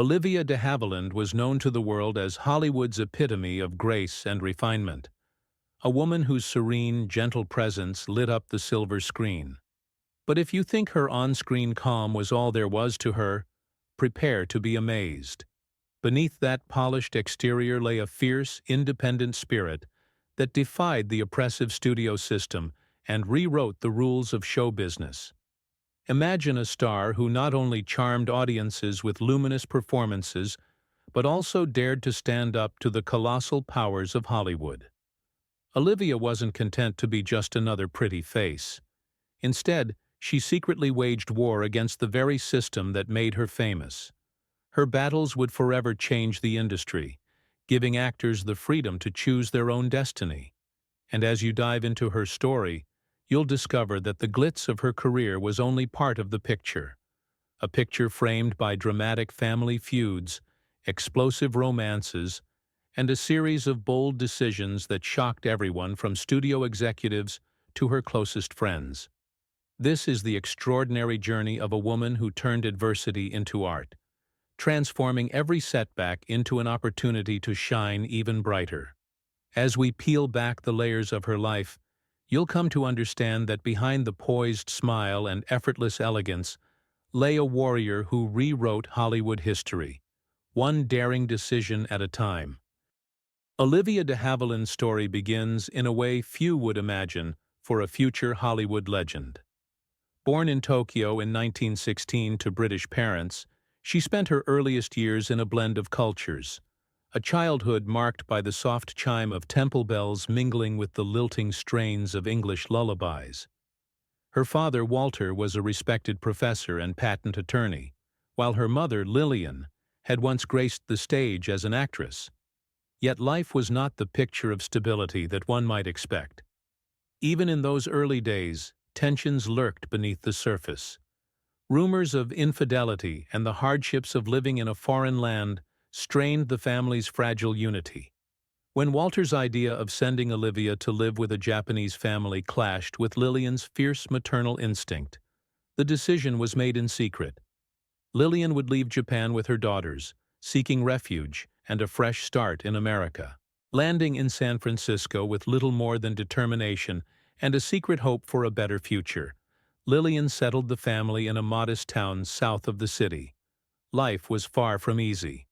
Olivia De Havilland was known to the world as Hollywood's epitome of grace and refinement, a woman whose serene, gentle presence lit up the silver screen. But if you think her on-screen calm was all there was to her, prepare to be amazed. Beneath that polished exterior lay a fierce, independent spirit that defied the oppressive studio system and rewrote the rules of show business. Imagine a star who not only charmed audiences with luminous performances, but also dared to stand up to the colossal powers of Hollywood. Olivia wasn't content to be just another pretty face. Instead, she secretly waged war against the very system that made her famous. Her battles would forever change the industry, giving actors the freedom to choose their own destiny. And as you dive into her story, you'll discover that the glitz of her career was only part of the picture. A picture framed by dramatic family feuds, explosive romances, and a series of bold decisions that shocked everyone from studio executives to her closest friends. This is the extraordinary journey of a woman who turned adversity into art, transforming every setback into an opportunity to shine even brighter. As we peel back the layers of her life, you'll come to understand that behind the poised smile and effortless elegance lay a warrior who rewrote Hollywood history, one daring decision at a time. Olivia De Havilland's story begins in a way few would imagine for a future Hollywood legend. Born in Tokyo in 1916 to British parents, she spent her earliest years in a blend of cultures, a childhood marked by the soft chime of temple bells mingling with the lilting strains of English lullabies. Her father, Walter, was a respected professor and patent attorney, while her mother, Lillian, had once graced the stage as an actress. Yet life was not the picture of stability that one might expect. Even in those early days, tensions lurked beneath the surface. Rumors of infidelity and the hardships of living in a foreign land strained the family's fragile unity. When Walter's idea of sending Olivia to live with a Japanese family clashed with Lillian's fierce maternal instinct, the decision was made in secret. Lillian would leave Japan with her daughters, seeking refuge and a fresh start in America. Landing in San Francisco with little more than determination and a secret hope for a better future, Lillian settled the family in a modest town south of the city. Life was far from easy.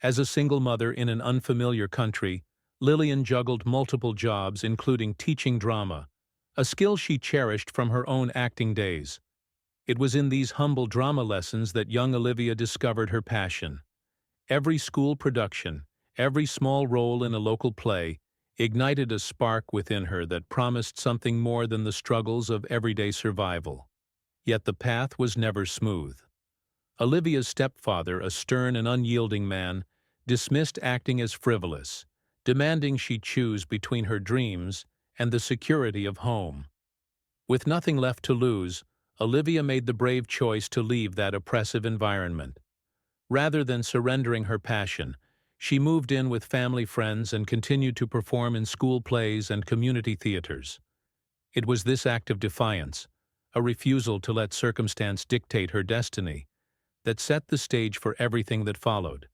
As a single mother in an unfamiliar country, Lillian juggled multiple jobs including teaching drama, a skill she cherished from her own acting days. It was in these humble drama lessons that young Olivia discovered her passion. Every school production, every small role in a local play, ignited a spark within her that promised something more than the struggles of everyday survival. Yet the path was never smooth. Olivia's stepfather, a stern and unyielding man, dismissed acting as frivolous, demanding she choose between her dreams and the security of home. With nothing left to lose, Olivia made the brave choice to leave that oppressive environment. Rather than surrendering her passion, she moved in with family friends and continued to perform in school plays and community theaters. It was this act of defiance, a refusal to let circumstance dictate her destiny, that set the stage for everything that followed.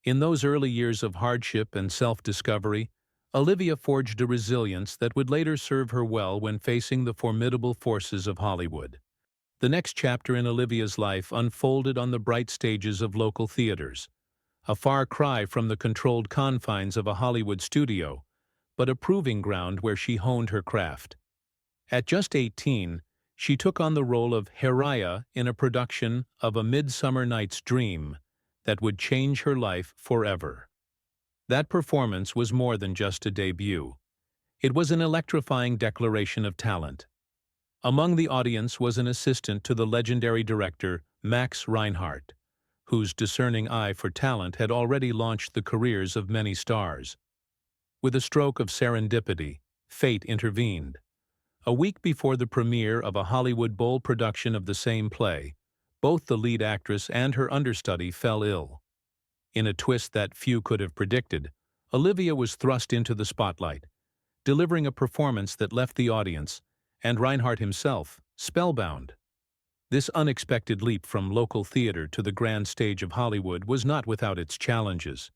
In those early years of hardship and self-discovery, Olivia forged a resilience that would later serve her well when facing the formidable forces of Hollywood. The next chapter in Olivia's life unfolded on the bright stages of local theaters, a far cry from the controlled confines of a Hollywood studio, but a proving ground where she honed her craft. At just 18, she took on the role of Harriah in a production of A Midsummer Night's Dream that would change her life forever. That performance was more than just a debut. It was an electrifying declaration of talent. Among the audience was an assistant to the legendary director Max Reinhardt, whose discerning eye for talent had already launched the careers of many stars. With a stroke of serendipity, fate intervened. A week before the premiere of a Hollywood Bowl production of the same play, both the lead actress and her understudy fell ill. In a twist that few could have predicted, Olivia was thrust into the spotlight, delivering a performance that left the audience, and Reinhardt himself, spellbound. This unexpected leap from local theater to the grand stage of Hollywood was not without its challenges.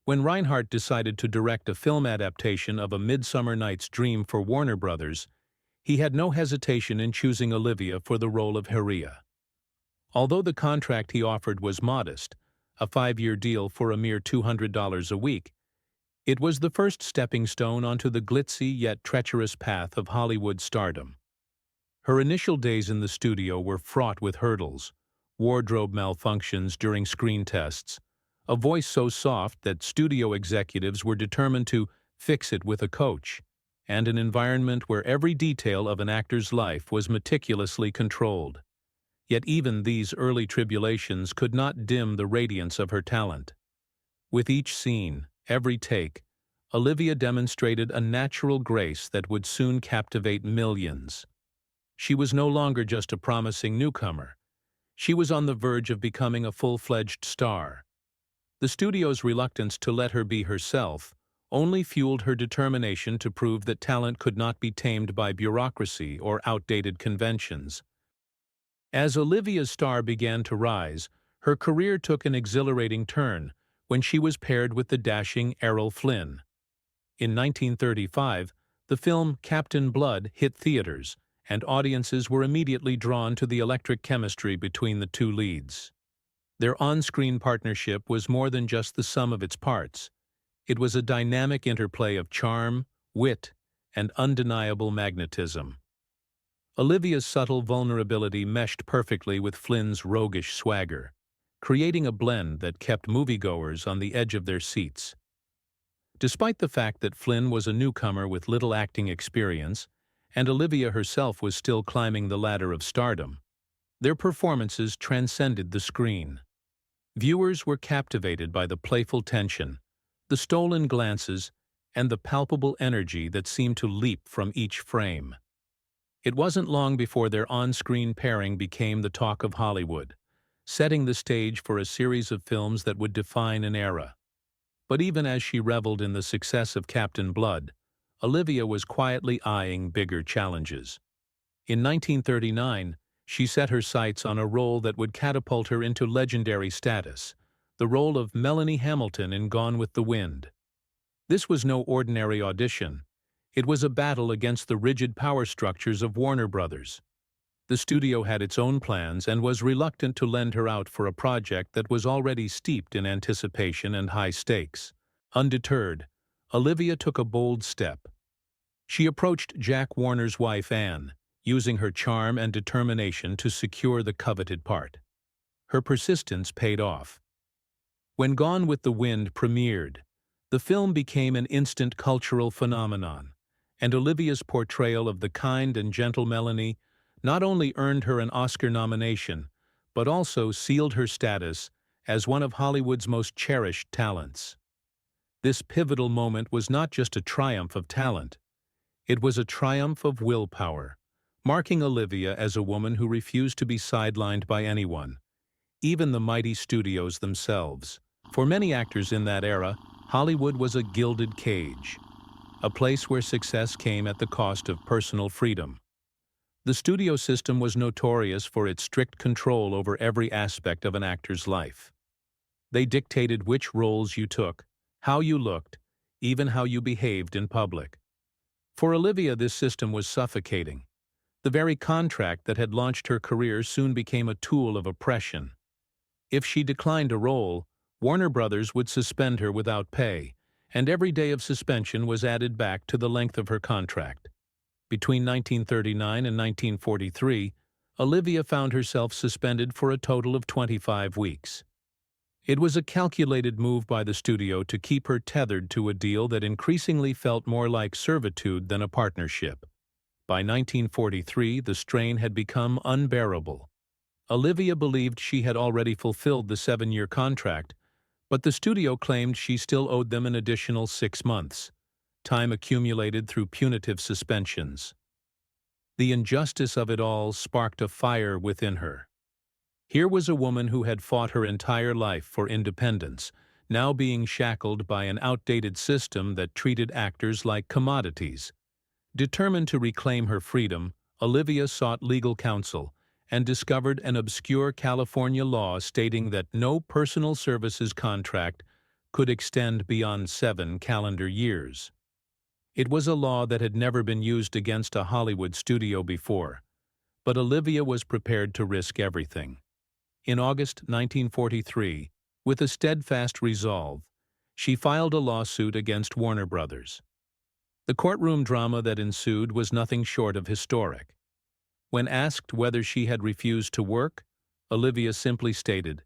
When Reinhardt decided to direct a film adaptation of A Midsummer Night's Dream for Warner Brothers, he had no hesitation in choosing Olivia for the role of Haria. Although the contract he offered was modest, a 5-year deal for a mere $200 a week, it was the first stepping stone onto the glitzy yet treacherous path of Hollywood stardom. Her initial days in the studio were fraught with hurdles, wardrobe malfunctions during screen tests, a voice so soft that studio executives were determined to fix it with a coach, and an environment where every detail of an actor's life was meticulously controlled. Yet even these early tribulations could not dim the radiance of her talent. With each scene, every take, Olivia demonstrated a natural grace that would soon captivate millions. She was no longer just a promising newcomer. She was on the verge of becoming a full-fledged star. The studio's reluctance to let her be herself only fueled her determination to prove that talent could not be tamed by bureaucracy or outdated conventions. As Olivia's star began to rise, her career took an exhilarating turn when she was paired with the dashing Errol Flynn. In 1935, the film Captain Blood hit theaters, and audiences were immediately drawn to the electric chemistry between the two leads. Their on-screen partnership was more than just the sum of its parts. It was a dynamic interplay of charm, wit, and undeniable magnetism. Olivia's subtle vulnerability meshed perfectly with Flynn's roguish swagger, creating a blend that kept moviegoers on the edge of their seats. Despite the fact that Flynn was a newcomer with little acting experience, and Olivia herself was still climbing the ladder of stardom, their performances transcended the screen. Viewers were captivated by the playful tension, the stolen glances, and the palpable energy that seemed to leap from each frame. It wasn't long before their on-screen pairing became the talk of Hollywood, setting the stage for a series of films that would define an era. But even as she reveled in the success of Captain Blood, Olivia was quietly eyeing bigger challenges. In 1939, she set her sights on a role that would catapult her into legendary status, the role of Melanie Hamilton in Gone with the Wind. This was no ordinary audition. It was a battle against the rigid power structures of Warner Brothers. The studio had its own plans and was reluctant to lend her out for a project that was already steeped in anticipation and high stakes. Undeterred, Olivia took a bold step. She approached Jack Warner's wife Anne, using her charm and determination to secure the coveted part. Her persistence paid off. When Gone with the Wind premiered, the film became an instant cultural phenomenon, and Olivia's portrayal of the kind and gentle Melanie not only earned her an Oscar nomination, but also sealed her status as one of Hollywood's most cherished talents. This pivotal moment was not just a triumph of talent. It was a triumph of willpower, marking Olivia as a woman who refused to be sidelined by anyone, even the mighty studios themselves. For many actors in that era, Hollywood was a gilded cage, a place where success came at the cost of personal freedom. The studio system was notorious for its strict control over every aspect of an actor's life. They dictated which roles you took, how you looked, even how you behaved in public. For Olivia, this system was suffocating. The very contract that had launched her career soon became a tool of oppression. If she declined a role, Warner Brothers would suspend her without pay, and every day of suspension was added back to the length of her contract. Between 1939 and 1943, Olivia found herself suspended for a total of 25 weeks. It was a calculated move by the studio to keep her tethered to a deal that increasingly felt more like servitude than a partnership. By 1943, the strain had become unbearable. Olivia believed she had already fulfilled the 7-year contract, but the studio claimed she still owed them an additional 6 months, time accumulated through punitive suspensions. The injustice of it all sparked a fire within her. Here was a woman who had fought her entire life for independence, now being shackled by an outdated system that treated actors like commodities. Determined to reclaim her freedom, Olivia sought legal counsel and discovered an obscure California law stating that no personal services contract could extend beyond 7 calendar years. It was a law that had never been used against a Hollywood studio before, but Olivia was prepared to risk everything. In August 1943, with a steadfast resolve, she filed a lawsuit against Warner Brothers. The courtroom drama that ensued was nothing short of historic. When asked whether she had refused to work, Olivia simply stated,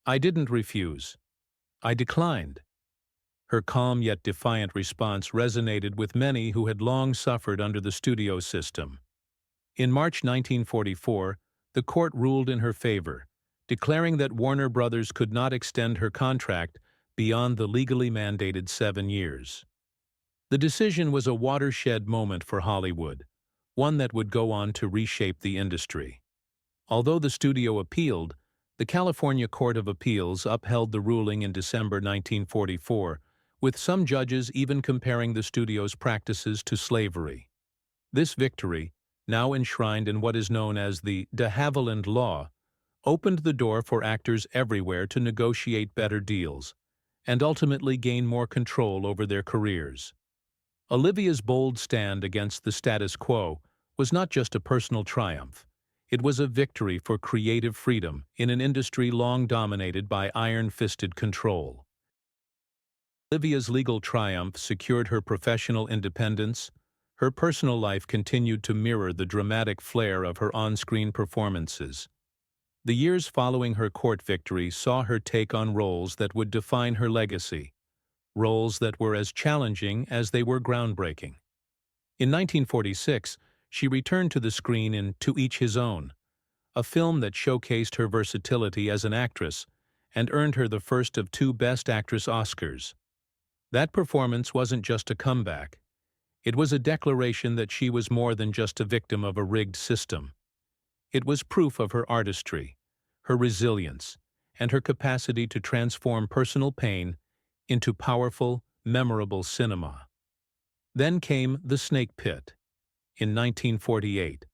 "I didn't refuse. I declined." Her calm yet defiant response resonated with many who had long suffered under the studio system. In March 1944, the court ruled in her favor, declaring that Warner Brothers could not extend her contract beyond the legally mandated 7 years. The decision was a watershed moment for Hollywood, one that would go on to reshape the industry. Although the studio appealed, the California Court of Appeals upheld the ruling in December 1944, with some judges even comparing the studio's practices to slavery. This victory, now enshrined in what is known as the De Havilland Law, opened the door for actors everywhere to negotiate better deals and ultimately gain more control over their careers. Olivia's bold stand against the status quo was not just a personal triumph. It was a victory for creative freedom in an industry long dominated by iron-fisted control. Olivia's legal triumph secured her professional independence. Her personal life continued to mirror the dramatic flair of her on-screen performances. The years following her court victory saw her take on roles that would define her legacy, roles that were as challenging as they were groundbreaking. In 1946, she returned to the screen in To Each His Own, a film that showcased her versatility as an actress and earned her the first of 2 Best Actress Oscars. That performance wasn't just a comeback. It was a declaration that she was more than just a victim of a rigged system. It was proof of her artistry, her resilience, and her capacity to transform personal pain into powerful, memorable cinema. Then came The Snake Pit, in 1948,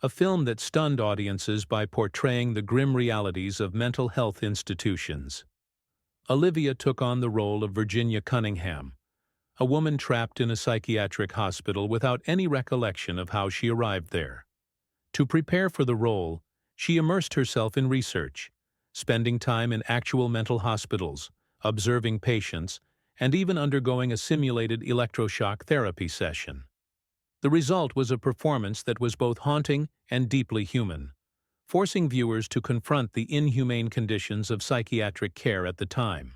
a film that stunned audiences by portraying the grim realities of mental health institutions. Olivia took on the role of Virginia Cunningham, a woman trapped in a psychiatric hospital without any recollection of how she arrived there. To prepare for the role, she immersed herself in research, spending time in actual mental hospitals, observing patients, and even undergoing a simulated electroshock therapy session. The result was a performance that was both haunting and deeply human, forcing viewers to confront the inhumane conditions of psychiatric care at the time.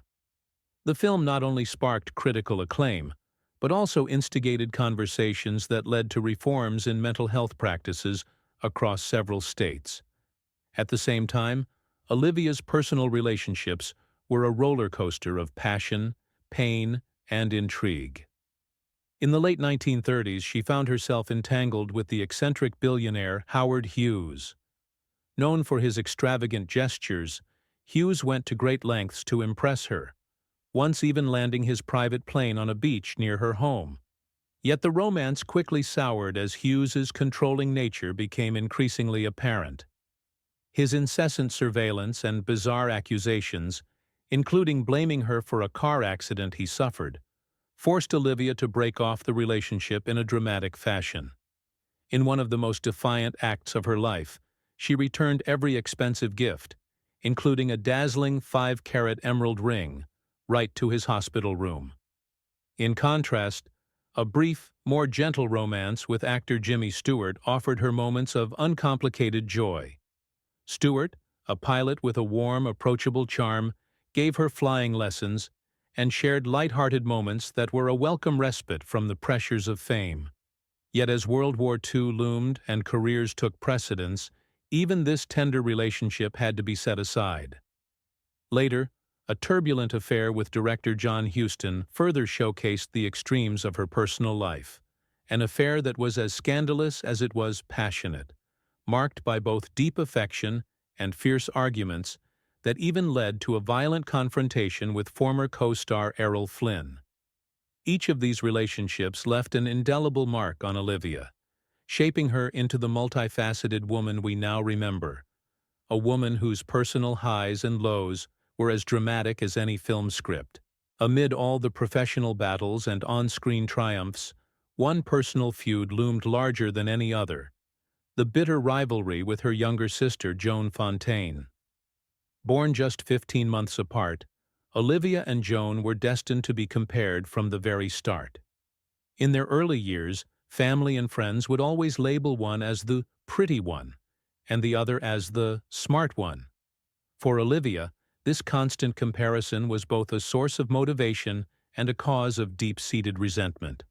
The film not only sparked critical acclaim, but also instigated conversations that led to reforms in mental health practices across several states. At the same time, Olivia's personal relationships were a roller coaster of passion, pain, and intrigue. In the late 1930s, she found herself entangled with the eccentric billionaire Howard Hughes. Known for his extravagant gestures, Hughes went to great lengths to impress her, once even landing his private plane on a beach near her home. Yet the romance quickly soured as Hughes's controlling nature became increasingly apparent. His incessant surveillance and bizarre accusations, including blaming her for a car accident he suffered, forced Olivia to break off the relationship in a dramatic fashion. In one of the most defiant acts of her life, she returned every expensive gift, including a dazzling 5-carat emerald ring, right to his hospital room. In contrast, a brief, more gentle romance with actor Jimmy Stewart offered her moments of uncomplicated joy. Stewart, a pilot with a warm, approachable charm, gave her flying lessons and shared light-hearted moments that were a welcome respite from the pressures of fame. Yet as World War II loomed and careers took precedence, even this tender relationship had to be set aside. Later, a turbulent affair with director John Huston further showcased the extremes of her personal life, an affair that was as scandalous as it was passionate, marked by both deep affection and fierce arguments that even led to a violent confrontation with former co-star Errol Flynn. Each of these relationships left an indelible mark on Olivia, shaping her into the multifaceted woman we now remember, a woman whose personal highs and lows were as dramatic as any film script. Amid all the professional battles and on-screen triumphs, one personal feud loomed larger than any other: the bitter rivalry with her younger sister, Joan Fontaine. Born just 15 months apart, Olivia and Joan were destined to be compared from the very start. In their early years, family and friends would always label one as the pretty one, and the other as the smart one. For Olivia, this constant comparison was both a source of motivation and a cause of deep-seated resentment.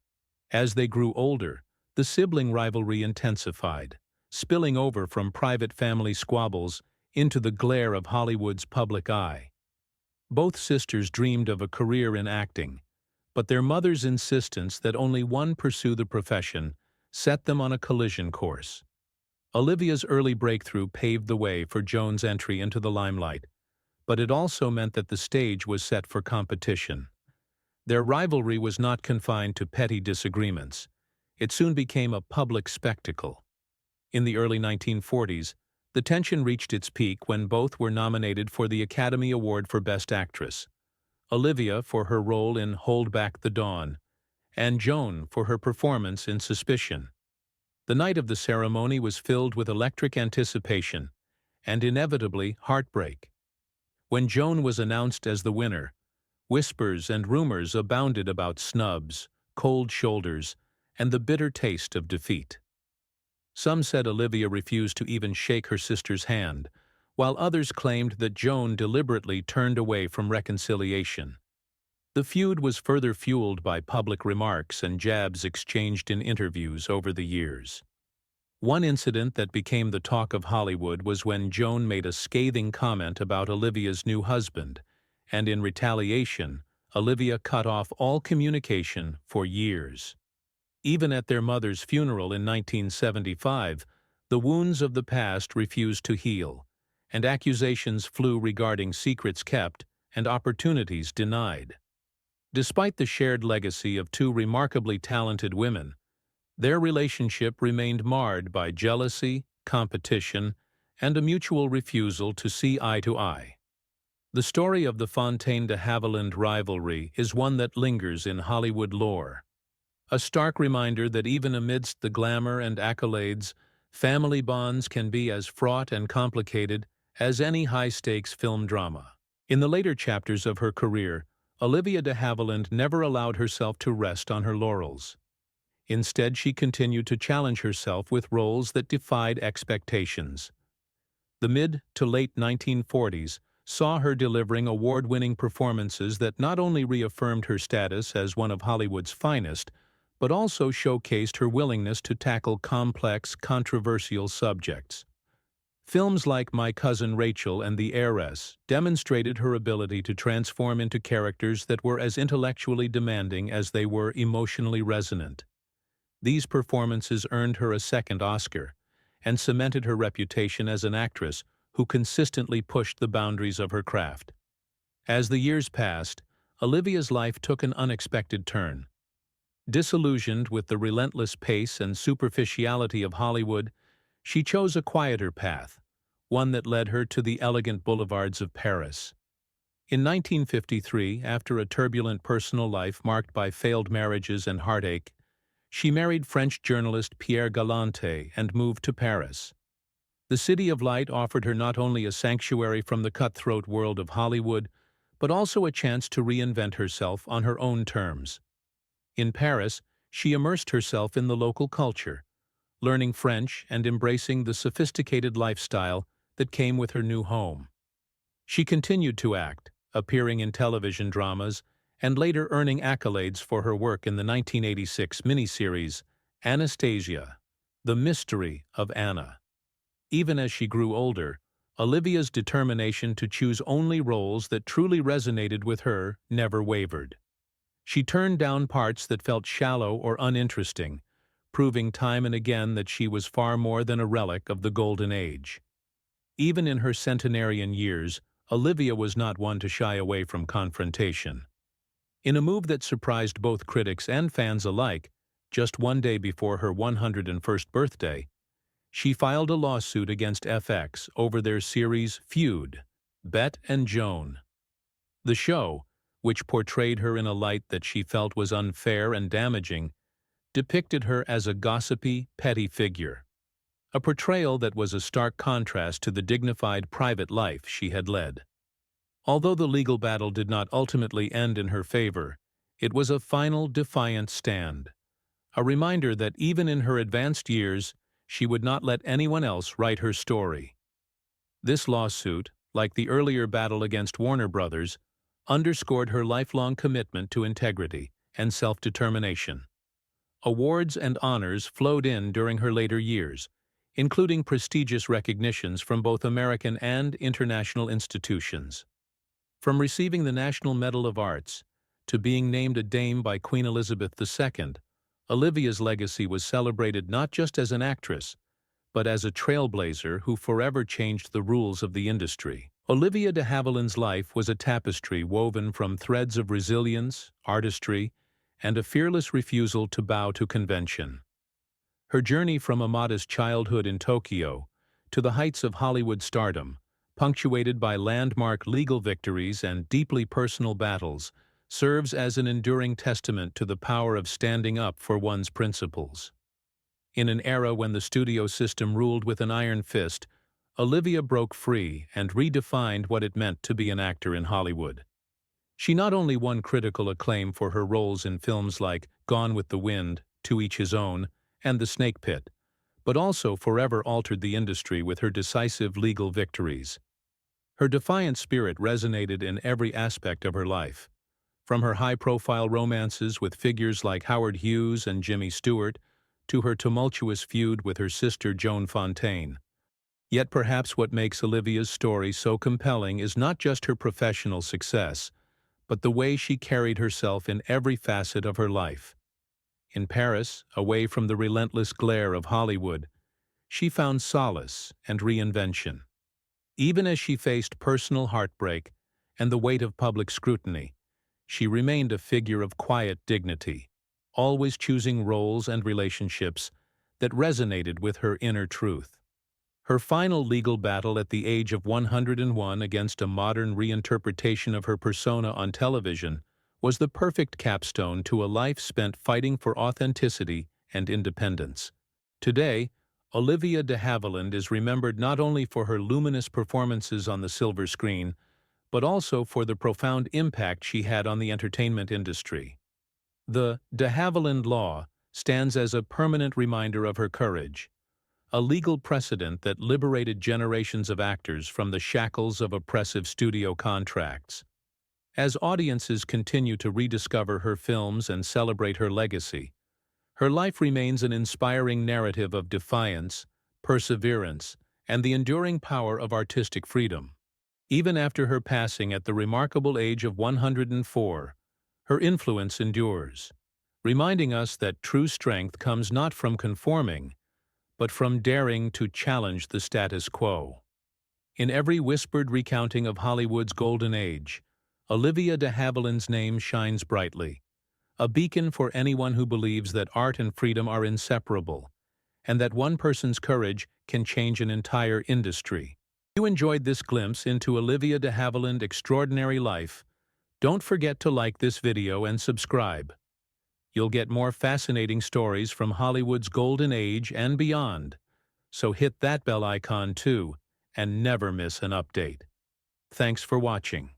As they grew older, the sibling rivalry intensified, spilling over from private family squabbles into the glare of Hollywood's public eye. Both sisters dreamed of a career in acting, but their mother's insistence that only one pursue the profession set them on a collision course. Olivia's early breakthrough paved the way for Joan's entry into the limelight, but it also meant that the stage was set for competition. Their rivalry was not confined to petty disagreements. It soon became a public spectacle. In the early 1940s, the tension reached its peak when both were nominated for the Academy Award for Best Actress, Olivia for her role in Hold Back the Dawn, and Joan for her performance in Suspicion. The night of the ceremony was filled with electric anticipation and inevitably heartbreak. When Joan was announced as the winner, whispers and rumors abounded about snubs, cold shoulders, and the bitter taste of defeat. Some said Olivia refused to even shake her sister's hand, while others claimed that Joan deliberately turned away from reconciliation. The feud was further fueled by public remarks and jabs exchanged in interviews over the years. One incident that became the talk of Hollywood was when Joan made a scathing comment about Olivia's new husband, and in retaliation, Olivia cut off all communication for years. Even at their mother's funeral in 1975, the wounds of the past refused to heal, and accusations flew regarding secrets kept and opportunities denied. Despite the shared legacy of two remarkably talented women, their relationship remained marred by jealousy, competition, and a mutual refusal to see eye to eye. The story of the Fontaine de Havilland rivalry is one that lingers in Hollywood lore, a stark reminder that even amidst the glamour and accolades, family bonds can be as fraught and complicated as any high-stakes film drama. In the later chapters of her career, Olivia de Havilland never allowed herself to rest on her laurels. Instead, she continued to challenge herself with roles that defied expectations. The mid to late 1940s saw her delivering award-winning performances that not only reaffirmed her status as one of Hollywood's finest, but also showcased her willingness to tackle complex, controversial subjects. Films like My Cousin Rachel and The Heiress demonstrated her ability to transform into characters that were as intellectually demanding as they were emotionally resonant. These performances earned her a second Oscar and cemented her reputation as an actress who consistently pushed the boundaries of her craft. As the years passed, Olivia's life took an unexpected turn. Disillusioned with the relentless pace and superficiality of Hollywood, she chose a quieter path, one that led her to the elegant boulevards of Paris. In 1953, after a turbulent personal life marked by failed marriages and heartache, she married French journalist Pierre Galante and moved to Paris. The City of Light offered her not only a sanctuary from the cutthroat world of Hollywood, but also a chance to reinvent herself on her own terms. In Paris, she immersed herself in the local culture, learning French and embracing the sophisticated lifestyle that came with her new home. She continued to act, appearing in television dramas, and later earning accolades for her work in the 1986 miniseries Anastasia, The Mystery of Anna. Even as she grew older, Olivia's determination to choose only roles that truly resonated with her never wavered. She turned down parts that felt shallow or uninteresting, proving time and again that she was far more than a relic of the Golden Age. Even in her centenarian years, Olivia was not one to shy away from confrontation. In a move that surprised both critics and fans alike, just one day before her 101st birthday, she filed a lawsuit against FX over their series Feud, Bet and Joan. The show, which portrayed her in a light that she felt was unfair and damaging, depicted her as a gossipy, petty figure, a portrayal that was a stark contrast to the dignified private life she had led. Although the legal battle did not ultimately end in her favor, it was a final defiant stand, a reminder that even in her advanced years, she would not let anyone else write her story. This lawsuit, like the earlier battle against Warner Brothers, underscored her lifelong commitment to integrity and self-determination. Awards and honors flowed in during her later years, including prestigious recognitions from both American and international institutions. From receiving the National Medal of Arts to being named a Dame by Queen Elizabeth II, Olivia's legacy was celebrated not just as an actress, but as a trailblazer who forever changed the rules of the industry. Olivia De Havilland's life was a tapestry woven from threads of resilience, artistry, and a fearless refusal to bow to convention. Her journey from a modest childhood in Tokyo to the heights of Hollywood stardom, punctuated by landmark legal victories and deeply personal battles, serves as an enduring testament to the power of standing up for one's principles. In an era when the studio system ruled with an iron fist, Olivia broke free and redefined what it meant to be an actor in Hollywood. She not only won critical acclaim for her roles in films like Gone with the Wind, To Each His Own, and The Snake Pit, but also forever altered the industry with her decisive legal victories. Her defiant spirit resonated in every aspect of her life, from her high-profile romances with figures like Howard Hughes and Jimmy Stewart, to her tumultuous feud with her sister Joan Fontaine. Yet perhaps what makes Olivia's story so compelling is not just her professional success, but the way she carried herself in every facet of her life. In Paris, away from the relentless glare of Hollywood, she found solace and reinvention. Even as she faced personal heartbreak and the weight of public scrutiny, she remained a figure of quiet dignity, always choosing roles and relationships that resonated with her inner truth. Her final legal battle at the age of 101 against a modern reinterpretation of her persona on television was the perfect capstone to a life spent fighting for authenticity and independence. Today, Olivia De Havilland is remembered not only for her luminous performances on the silver screen, but also for the profound impact she had on the entertainment industry. The De Havilland Law stands as a permanent reminder of her courage, a legal precedent that liberated generations of actors from the shackles of oppressive studio contracts. As audiences continue to rediscover her films and celebrate her legacy, her life remains an inspiring narrative of defiance, perseverance, and the enduring power of artistic freedom. Even after her passing at the remarkable age of 104, her influence endures, reminding us that true strength comes not from conforming, but from daring to challenge the status quo. In every whispered recounting of Hollywood's golden age, Olivia De Havilland's name shines brightly, a beacon for anyone who believes that art and freedom are inseparable, and that one person's courage can change an entire industry. If you enjoyed this glimpse into Olivia De Havilland's extraordinary life, don't forget to like this video and subscribe. You'll get more fascinating stories from Hollywood's golden age and beyond, so hit that bell icon too and never miss an update. Thanks for watching.